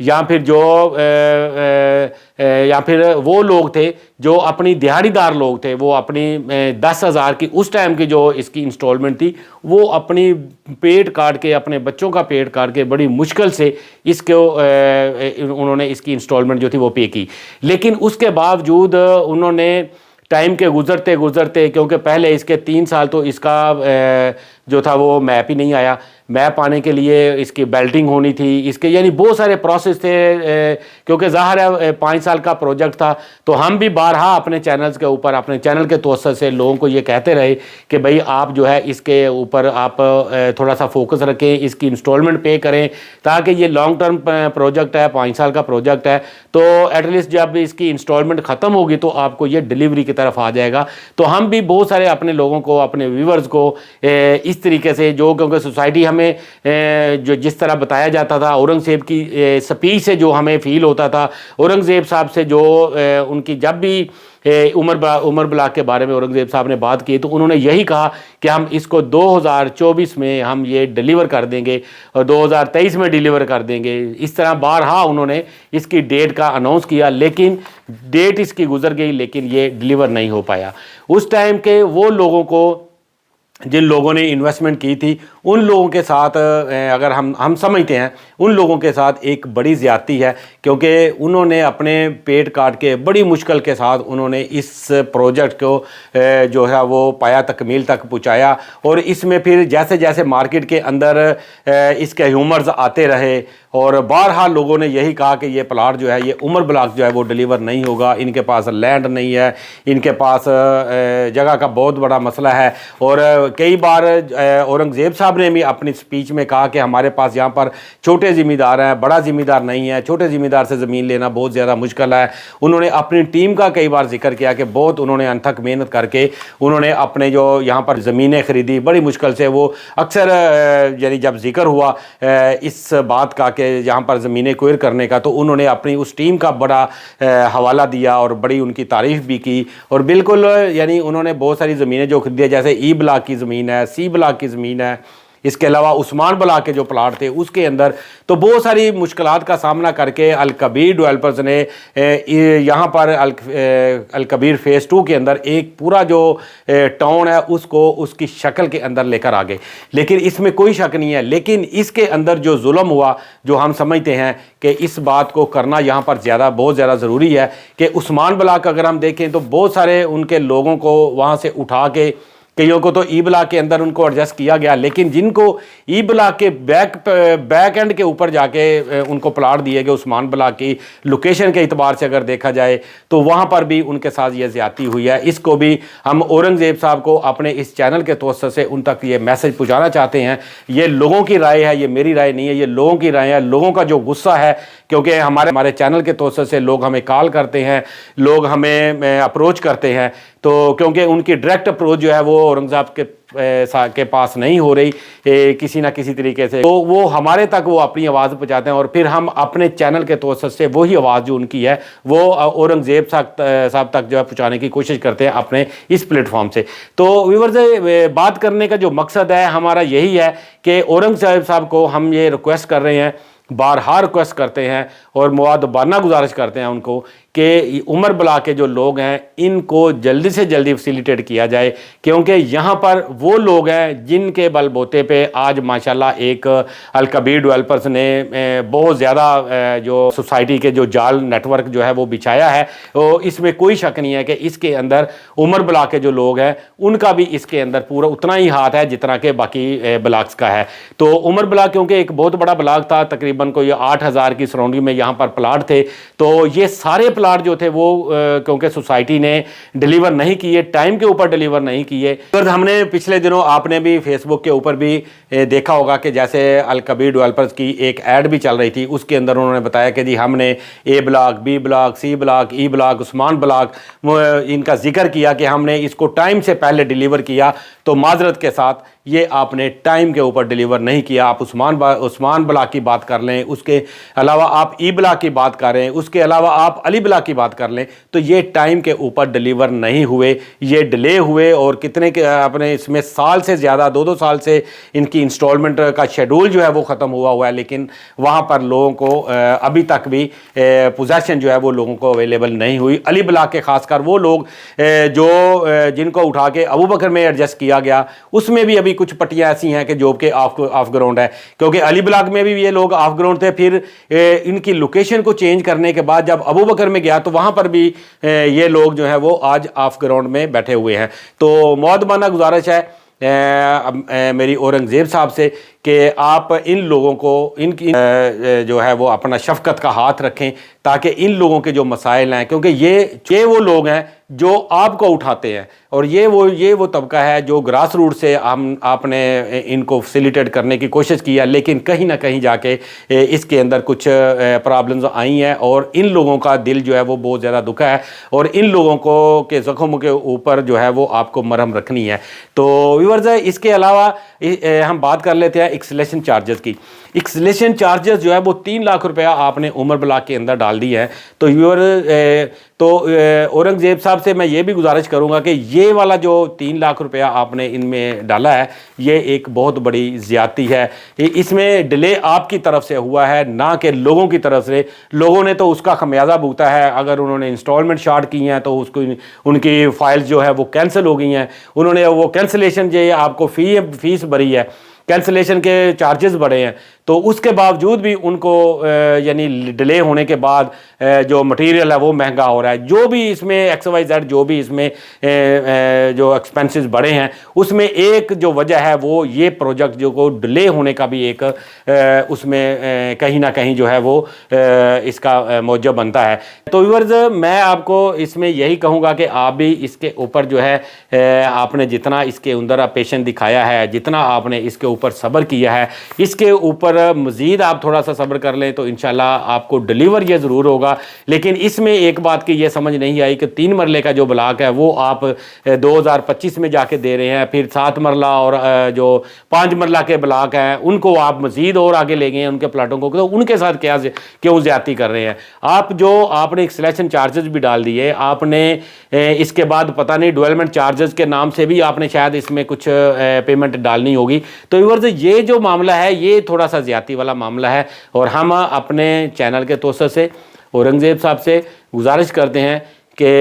یا پھر یا پھر وہ لوگ تھے جو اپنی دیہڑی دار لوگ تھے، وہ اپنی 10,000 کی اس ٹائم کی جو اس کی انسٹالمنٹ تھی وہ اپنی پیٹ کاٹ کے، اپنے بچوں کا پیٹ کاٹ کے بڑی مشکل سے اس کو انہوں نے اس کی انسٹالمنٹ جو تھی وہ پے کی. لیکن اس کے باوجود انہوں نے ٹائم کے گزرتے کیونکہ پہلے اس کے 3 سال تو اس کا جو تھا وہ میپ ہی نہیں آیا. میپ آنے کے لیے اس کی بیلٹنگ ہونی تھی، اس کے یعنی بہت سارے پروسیس تھے، کیونکہ ظاہر ہے 5 سال کا پروجیکٹ تھا. تو ہم بھی بارہا اپنے چینلز کے اوپر، اپنے چینل کے توسط سے لوگوں کو یہ کہتے رہے کہ بھئی آپ جو ہے اس کے اوپر آپ تھوڑا سا فوکس رکھیں، اس کی انسٹالمنٹ پے کریں، تاکہ یہ لانگ ٹرم پروجیکٹ ہے، 5 سال کا پروجیکٹ ہے، تو ایٹ لیسٹ جب اس کی انسٹالمنٹ ختم ہوگی تو آپ کو یہ ڈیلیوری کی طرف آ جائے گا. تو ہم بھی بہت سارے اپنے لوگوں کو، اپنے ویورز کو اس طریقے سے، جو کیونکہ سوسائٹی ہمیں جو جس طرح بتایا جاتا تھا، اورنگزیب کی سپیچ سے جو ہمیں فیل ہوتا تھا، اورنگزیب صاحب سے جو ان کی جب بھی عمر بلاک کے بارے میں اورنگزیب صاحب نے بات کی تو انہوں نے یہی کہا کہ ہم اس کو 2024 میں ہم یہ ڈیلیور کر دیں گے اور 2023 میں ڈیلیور کر دیں گے. اس طرح بارہا انہوں نے اس کی ڈیٹ کا اناؤنس کیا، لیکن ڈیٹ اس کی گزر گئی، لیکن یہ ڈیلیور نہیں ہو پایا. اس ٹائم کے وہ لوگوں کو، جن لوگوں نے انویسٹمنٹ کی تھی، ان لوگوں کے ساتھ اگر ہم سمجھتے ہیں ان لوگوں کے ساتھ ایک بڑی زیادتی ہے، کیونکہ انہوں نے اپنے پیٹ کاٹ کے بڑی مشکل کے ساتھ انہوں نے اس پروجیکٹ کو جو ہے وہ پایا تکمیل تک پہنچایا. اور اس میں پھر جیسے جیسے مارکیٹ کے اندر اس کے ہیومرز آتے رہے اور بارہا لوگوں نے یہی کہا کہ یہ پلاٹ جو ہے، یہ عمر بلاک جو ہے وہ ڈیلیور نہیں ہوگا، ان کے پاس لینڈ نہیں ہے، ان کے پاس جگہ کا بہت بڑا مسئلہ ہے. اور کئی بار اورنگزیب صاحب نے بھی اپنی سپیچ میں کہا کہ ہمارے پاس یہاں پر چھوٹے ذمہ دار ہیں، بڑا ذمہ دار نہیں ہے، چھوٹے ذمہ دار سے زمین لینا بہت زیادہ مشکل ہے. انہوں نے اپنی ٹیم کا کئی بار ذکر کیا کہ بہت انہوں نے انتھک محنت کر کے انہوں نے اپنے جو یہاں پر زمینیں خریدی بڑی مشکل سے. وہ اکثر یعنی جب ذکر ہوا اس بات کا کہ یہاں پر زمینیں کوئر کرنے کا، تو انہوں نے اپنی اس ٹیم کا بڑا حوالہ دیا اور بڑی ان کی تعریف بھی کی. اور بالکل یعنی انہوں نے بہت ساری زمینیں جو خریدی، جیسے ای بلاک کی زمین ہے، سی بلاک کی زمین ہے، اس کے علاوہ عثمان بلاک کے جو پلاٹ تھے اس کے اندر. تو بہت ساری مشکلات کا سامنا کر کے الکبیر ڈیولپرز نے یہاں پر الکبیر فیز 2 کے اندر ایک پورا جو ٹاؤن ہے اس کو اس کی شکل کے اندر لے کر آگے. لیکن اس میں کوئی شک نہیں ہے، لیکن اس کے اندر جو ظلم ہوا، جو ہم سمجھتے ہیں کہ اس بات کو کرنا یہاں پر بہت زیادہ ضروری ہے کہ عثمان بلاک اگر ہم دیکھیں تو بہت سارے ان کے لوگوں کو وہاں سے اٹھا کے، کئیوں کو تو ای بلاک کے اندر ان کو ایڈجسٹ کیا گیا، لیکن جن کو ای بلاک کے بیک اینڈ کے اوپر جا کے ان کو پلاٹ دیے گئے، عثمان بلاک کی لوکیشن کے اعتبار سے اگر دیکھا جائے تو وہاں پر بھی ان کے ساتھ یہ زیادتی ہوئی ہے. اس کو بھی ہم اورنگزیب صاحب کو اپنے اس چینل کے توسط سے ان تک یہ میسج پہنچانا چاہتے ہیں. یہ لوگوں کی رائے ہے، یہ میری رائے نہیں ہے، یہ لوگوں کی رائے ہے، لوگوں کا جو غصہ ہے، کیونکہ ہمارے چینل کے توسط سے لوگ ہمیں کال کرتے ہیں، لوگ ہمیں اپروچ کرتے ہیں. تو کیونکہ ان کی ڈائریکٹ اپروچ جو ہے وہ اورنگزیب کے پاس نہیں ہو رہی کسی نہ کسی طریقے سے، تو وہ ہمارے تک وہ اپنی آواز پہنچاتے ہیں اور پھر ہم اپنے چینل کے توسط سے وہی آواز جو ان کی ہے وہ اورنگزیب صاحب تک جو ہے پہنچانے کی کوشش کرتے ہیں اپنے اس پلیٹ فارم سے. تو ویورز، بات کرنے کا جو مقصد ہے ہمارا یہی ہے کہ اورنگزیب صاحب کو ہم یہ ریکویسٹ کر رہے ہیں، بارہا ریکویسٹ کرتے ہیں اور مؤدبانہ گزارش کرتے ہیں ان کو کہ عمر بلاک کے جو لوگ ہیں ان کو جلدی سے جلدی فیسیلیٹیٹ کیا جائے، کیونکہ یہاں پر وہ لوگ ہیں جن کے بل بوتے پہ آج ماشاءاللہ ایک الکبیر ڈیولپرز نے بہت زیادہ جو سوسائٹی کے جو جال نیٹ ورک جو ہے وہ بچھایا ہے. اس میں کوئی شک نہیں ہے کہ اس کے اندر عمر بلاک کے جو لوگ ہیں ان کا بھی اس کے اندر پورا اتنا ہی ہاتھ ہے جتنا کہ باقی بلاکس کا ہے. تو عمر بلاک کیونکہ ایک بہت بڑا بلاک تھا، تقریباً کوئی 8,000 کی سراؤنڈنگ میں یہاں پر پلاٹ تھے. تو یہ سارے پلاٹ جو تھے وہ کیونکہ سوسائٹی نے ڈیلیور نہیں کیے، ٹائم کے اوپر ڈیلیور نہیں کیے. ہم نے پچھلے دنوں آپ نے بھی فیس بک کے اوپر بھی دیکھا ہوگا کہ جیسے الکبیر ڈیولپرز کی ایک ایڈ بھی چل رہی تھی، اس کے اندر انہوں نے بتایا کہ جی ہم نے A block, B block, C block, E block, Usman block ان کا ذکر کیا کہ ہم نے اس کو ٹائم سے پہلے ڈیلیور کیا. تو معذرت کے ساتھ یہ آپ نے ٹائم کے اوپر ڈیلیور نہیں کیا. آپ عثمان بلاک کی بات کر لیں, اس کے علاوہ آپ ای بلاک کی بات کریں, اس کے علاوہ آپ علی بلاک کی بات کر لیں, تو یہ ٹائم کے اوپر ڈیلیور نہیں ہوئے, یہ ڈیلے ہوئے. اور کتنے اپنے اس میں سال سے زیادہ 2 سال سے ان کی انسٹالمنٹ کا شیڈول جو ہے وہ ختم ہوا ہے, لیکن وہاں پر لوگوں کو ابھی تک بھی پوزیشن جو ہے وہ لوگوں کو اویلیبل نہیں ہوئی. علی بلاک کے خاص کر وہ لوگ جو جن کو اٹھا کے ابو بکر میں ایڈجسٹ کیا گیا, اس میں بھی ابھی کچھ پٹیاں ایسی ہیں کہ جو کہ آف گراؤنڈ ہے, کیونکہ علی بلاک میں بھی یہ لوگ آف گراؤنڈ تھے. پھر ان کی لوکیشن کو چینج کرنے کے بعد جب ابو بکر میں گیا تو وہاں پر بھی یہ لوگ جو ہیں وہ آج آف گراؤنڈ میں بیٹھے ہوئے ہیں. تو مؤدبانہ گزارش ہے میری اورنگزیب صاحب سے کہ آپ ان لوگوں کو ان کی جو ہے وہ اپنا شفقت کا ہاتھ رکھیں, تاکہ ان لوگوں کے جو مسائل ہیں, کیونکہ یہ وہ لوگ ہیں جو آپ کو اٹھاتے ہیں, اور یہ وہ طبقہ ہے جو گراس روٹ سے آپ نے ان کو فیسیلیٹیٹ کرنے کی کوشش کی ہے, لیکن کہیں نہ کہیں جا کے اس کے اندر کچھ پرابلمز آئی ہیں, اور ان لوگوں کا دل جو ہے وہ بہت زیادہ دکھا ہے, اور ان لوگوں کو کے زخموں کے اوپر جو ہے وہ آپ کو مرہم رکھنی ہے. تو ویورز, اس کے علاوہ ہم بات کر لیتے ہیں ایکسلیشن چارجز کی. ایکسلیشن چارجز جو ہے وہ 3 لاکھ روپیہ آپ نے عمر بلاک کے اندر ڈال دی ہے. تو اورنگزیب صاحب سے میں یہ بھی گزارش کروں گا کہ یہ والا جو 3 لاکھ روپیہ آپ نے ان میں ڈالا ہے, یہ ایک بہت بڑی زیادتی ہے. اس میں ڈیلے آپ کی طرف سے ہوا ہے, نہ کہ لوگوں کی طرف سے. لوگوں نے تو اس کا خمیازہ بھگتا ہے. اگر انہوں نے انسٹالمنٹ شارٹ کی ہیں تو اس کو ان کی فائلز جو ہے وہ کینسل ہو گئی ہیں. انہوں نے وہ کینسلیشن جو آپ کو فیس بھری ہے, کینسلیشن کے چارجز بڑھے ہیں, تو اس کے باوجود بھی ان کو یعنی ڈیلے ہونے کے بعد جو مٹیریل ہے وہ مہنگا ہو رہا ہے. جو بھی اس میں ایکس وائی زیڈ جو بھی اس میں جو ایکسپینسز بڑھے ہیں, اس میں ایک جو وجہ ہے وہ یہ پروجیکٹ جو کو ڈیلے ہونے کا بھی ایک اس میں کہیں نہ کہیں جو ہے وہ اس کا موجب بنتا ہے. تو ویورز, میں آپ کو اس میں یہی کہوں گا کہ آپ بھی اس کے اوپر جو ہے آپ نے جتنا اس کے اندر پیشن دکھایا ہے, جتنا آپ نے اس کے اوپر صبر کیا ہے, اس کے اوپر مزید آپ تھوڑا سا صبر کر لیں تو انشاءاللہ آپ کو ڈیلیور یہ ضرور ہوگا. لیکن اس میں ایک بات کی یہ سمجھ نہیں آئی کہ 3 مرلے کا جو بلاک ہے وہ آپ 2025 میں جا کے دے رہے ہیں, پھر 7 مرلہ اور جو 5 مرلہ کے بلاک ہیں ان کو آپ مزید اور آگے لے گئے ہیں ان کے پلاٹوں کو, تو ان کے ساتھ کیوں زیادتی کر رہے ہیں آپ. آپ نے ایکسلیشن چارجز بھی ڈال دیے, آپ نے اس کے بعد پتہ نہیں ڈیولپمنٹ چارجز کے نام سے بھی آپ نے شاید اس میں کچھ پیمنٹ ڈالنی ہوگی. تو ویورز, یہ جو معاملہ ہے یہ تھوڑا سا زیادتی والا معاملہ ہے, اور ہم اپنے چینل کے توسط سے اورنگزیب صاحب سے گزارش کرتے ہیں کہ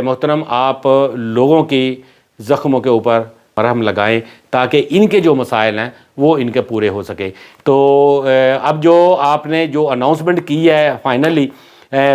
محترم آپ لوگوں کی زخموں کے اوپر مرہم لگائیں تاکہ ان کے جو مسائل ہیں وہ ان کے پورے ہو سکے. تو اب جو آپ نے جو اناؤنسمنٹ کی ہے فائنلی,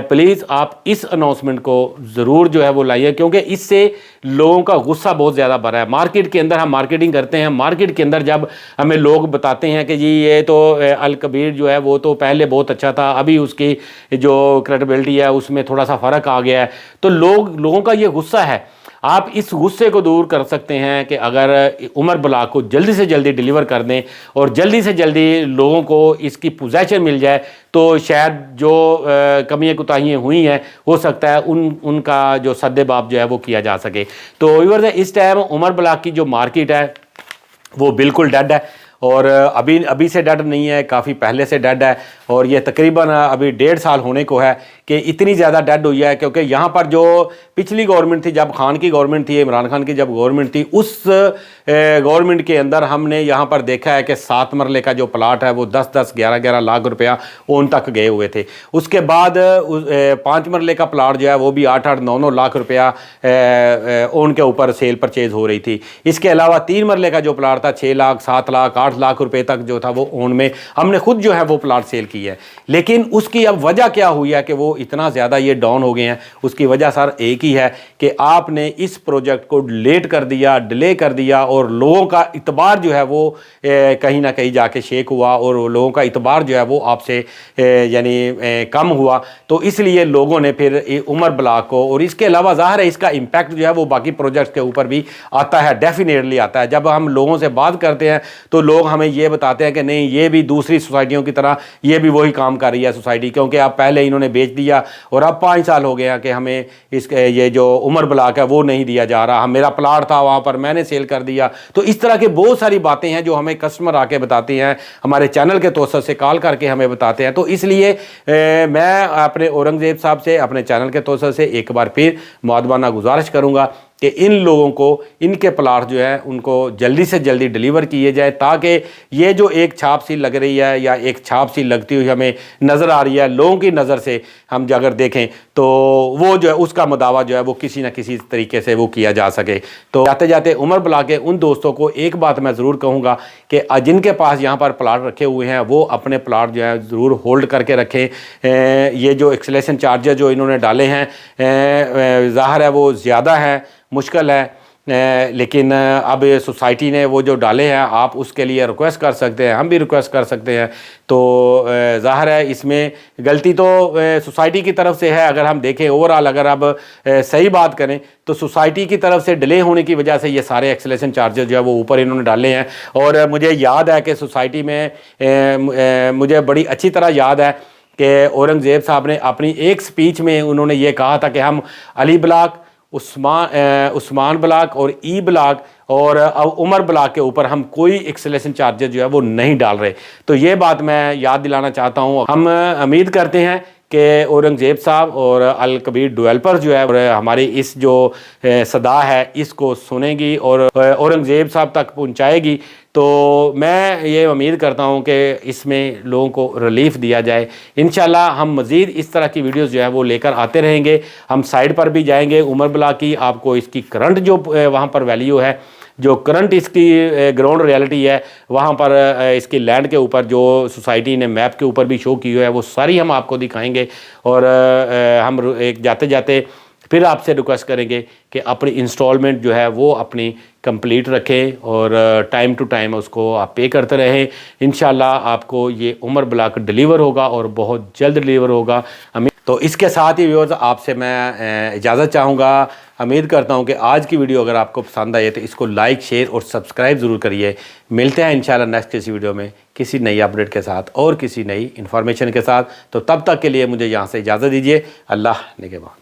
پلیز آپ اس اناؤنسمنٹ کو ضرور جو ہے وہ لائیے, کیونکہ اس سے لوگوں کا غصہ بہت زیادہ بڑھا ہے. مارکیٹ کے اندر ہم مارکیٹنگ کرتے ہیں, مارکیٹ کے اندر جب ہمیں لوگ بتاتے ہیں کہ جی یہ تو الکبیر جو ہے وہ تو پہلے بہت اچھا تھا, ابھی اس کی جو کریڈیبلٹی ہے اس میں تھوڑا سا فرق آ گیا ہے, تو لوگوں کا یہ غصہ ہے. آپ اس غصے کو دور کر سکتے ہیں کہ اگر عمر بلاک کو جلدی سے جلدی ڈیلیور کر دیں اور جلدی سے جلدی لوگوں کو اس کی پوزیشن مل جائے, تو شاید جو کمیاں کوتاہیاں ہوئی ہیں ہو سکتا ہے ان کا جو سد باب جو ہے وہ کیا جا سکے. تو ویورز, اس ٹائم عمر بلاک کی جو مارکیٹ ہے وہ بالکل ڈیڈ ہے, اور ابھی سے ڈیڈ نہیں ہے, کافی پہلے سے ڈیڈ ہے, اور یہ تقریباً ابھی 1.5 سال ہونے کو ہے کہ اتنی زیادہ ڈیڈ ہوئی ہے. کیونکہ یہاں پر جو پچھلی گورنمنٹ تھی, جب خان کی گورنمنٹ تھی, عمران خان کی جب گورنمنٹ تھی, اس گورنمنٹ کے اندر ہم نے یہاں پر دیکھا ہے کہ 7 مرلے کا جو پلاٹ ہے وہ 10-10 11-11 لاکھ روپیہ اون تک گئے ہوئے تھے. اس کے بعد 5 مرلے کا پلاٹ جو ہے وہ بھی 8-8 9-9 لاکھ روپیہ اون کے اوپر سیل پرچیز ہو رہی تھی. اس کے علاوہ 3 مرلے کا جو پلاٹ تھا 6 لاکھ 7 لاکھ 8 لاکھ روپے تک جو تھا وہ اون میں ہم نے خود جو ہے وہ پلاٹ سیل کی ہے. لیکن اس کی اب وجہ کیا ہوئی ہے کہ وہ اتنا زیادہ یہ ڈاؤن ہو گئے ہیں؟ اس کی وجہ سر ایک ہی ہے کہ آپ نے اس پروجیکٹ کو لیٹ کر دیا, ڈیلے کر دیا, اور لوگوں کا اعتبار جو ہے وہ کہیں نہ کہیں جا کے شیک ہوا, اور لوگوں کا اعتبار جو ہے وہ آپ سے یعنی کم ہوا. تو اس لیے لوگوں نے پھر عمر بلاک کو, اور اس کے علاوہ ظاہر ہے اس کا امپیکٹ جو ہے وہ باقی پروجیکٹس کے اوپر بھی آتا ہے, ڈیفینیٹلی آتا ہے. جب ہم لوگوں سے بات کرتے ہیں تو لوگ لوگ ہمیں یہ بتاتے ہیں کہ نہیں یہ بھی دوسری سوسائٹیوں کی طرح یہ بھی وہی کام کر رہی ہے سوسائٹی، کیونکہ اب پہلے انہوں نے بیچ دیا اور اب 5 سال ہو گئے ہیں کہ ہمیں اس یہ جو عمر بلاک ہے وہ نہیں دیا جا رہا، میرا پلاٹ تھا وہاں پر میں نے سیل کر دیا۔ تو اس طرح کے بہت ساری باتیں ہیں جو ہمیں کسٹمر آ کے بتاتے ہیں، ہمارے چینل کے توسط سے کال کر کے ہمیں بتاتے ہیں۔ تو اس لیے میں اپنے اورنگزیب صاحب سے اپنے چینل کے توسط سے ایک بار پھر مؤدبانہ گزارش کروں گا کہ ان لوگوں کو ان کے پلاٹ جو ہے ان کو جلدی سے جلدی ڈیلیور کیے جائے، تاکہ یہ جو ایک چھاپ سی لگ رہی ہے یا ایک چھاپ سی لگتی ہوئی ہمیں نظر آ رہی ہے لوگوں کی نظر سے، ہم اگر دیکھیں تو وہ جو ہے اس کا مداوع جو ہے وہ کسی نہ کسی طریقے سے وہ کیا جا سکے۔ تو جاتے جاتے عمر بلاک کے ان دوستوں کو ایک بات میں ضرور کہوں گا کہ جن کے پاس یہاں پر پلاٹ رکھے ہوئے ہیں وہ اپنے پلاٹ جو ہے ضرور ہولڈ کر کے رکھیں۔ یہ جو ایکسلیشن چارجز جو انہوں نے ڈالے ہیں ظاہر ہے وہ زیادہ ہے، مشکل ہے، لیکن اب سوسائٹی نے وہ جو ڈالے ہیں آپ اس کے لیے ریکویسٹ کر سکتے ہیں، ہم بھی ریکویسٹ کر سکتے ہیں۔ تو ظاہر ہے اس میں غلطی تو سوسائٹی کی طرف سے ہے، اگر ہم دیکھیں اوورآل اگر اب صحیح بات کریں تو سوسائٹی کی طرف سے ڈیلے ہونے کی وجہ سے یہ سارے ایکسلیشن چارجز جو ہے وہ اوپر انہوں نے ڈالے ہیں۔ اور مجھے یاد ہے کہ سوسائٹی میں مجھے بڑی اچھی طرح یاد ہے کہ اورنگزیب صاحب نے اپنی ایک سپیچ میں انہوں نے یہ کہا تھا کہ ہم علی بلاک، عثمان بلاک اور ای بلاک اور عمر بلاک کے اوپر ہم کوئی ایکسلیشن چارجز جو ہے وہ نہیں ڈال رہے۔ تو یہ بات میں یاد دلانا چاہتا ہوں۔ ہم امید کرتے ہیں کہ اورنگزیب صاحب اور الکبیر ڈیولپر جو ہے ہماری اس جو صدا ہے اس کو سنیں گی اور اورنگزیب صاحب تک پہنچائے گی۔ تو میں یہ امید کرتا ہوں کہ اس میں لوگوں کو ریلیف دیا جائے۔ انشاءاللہ ہم مزید اس طرح کی ویڈیوز جو ہے وہ لے کر آتے رہیں گے۔ ہم سائٹ پر بھی جائیں گے عمر بلاک کی، آپ کو اس کی کرنٹ جو وہاں پر ویلیو ہے، جو کرنٹ اس کی گراؤنڈ ریالٹی ہے، وہاں پر اس کی لینڈ کے اوپر جو سوسائٹی نے میپ کے اوپر بھی شو کی ہوئی ہے وہ ساری ہم آپ کو دکھائیں گے۔ اور ہم ایک جاتے جاتے پھر آپ سے ریکویسٹ کریں گے کہ اپنی انسٹالمنٹ جو ہے وہ اپنی کمپلیٹ رکھیں اور ٹائم ٹو ٹائم اس کو آپ پے کرتے رہیں۔ انشاءاللہ آپ کو یہ عمر بلاک ڈیلیور ہوگا اور بہت جلد ڈیلیور ہوگا۔ تو اس کے ساتھ ہی ویورز آپ سے میں اجازت چاہوں گا۔ امید کرتا ہوں کہ آج کی ویڈیو اگر آپ کو پسند آئے تو اس کو لائک، شیئر اور سبسکرائب ضرور کریے۔ ملتے ہیں انشاءاللہ نیکسٹ کسی ویڈیو میں کسی نئی اپڈیٹ کے ساتھ اور کسی نئی انفارمیشن کے ساتھ۔ تو تب تک کے لیے مجھے یہاں سے اجازت دیجیے۔ اللہ نگہبان۔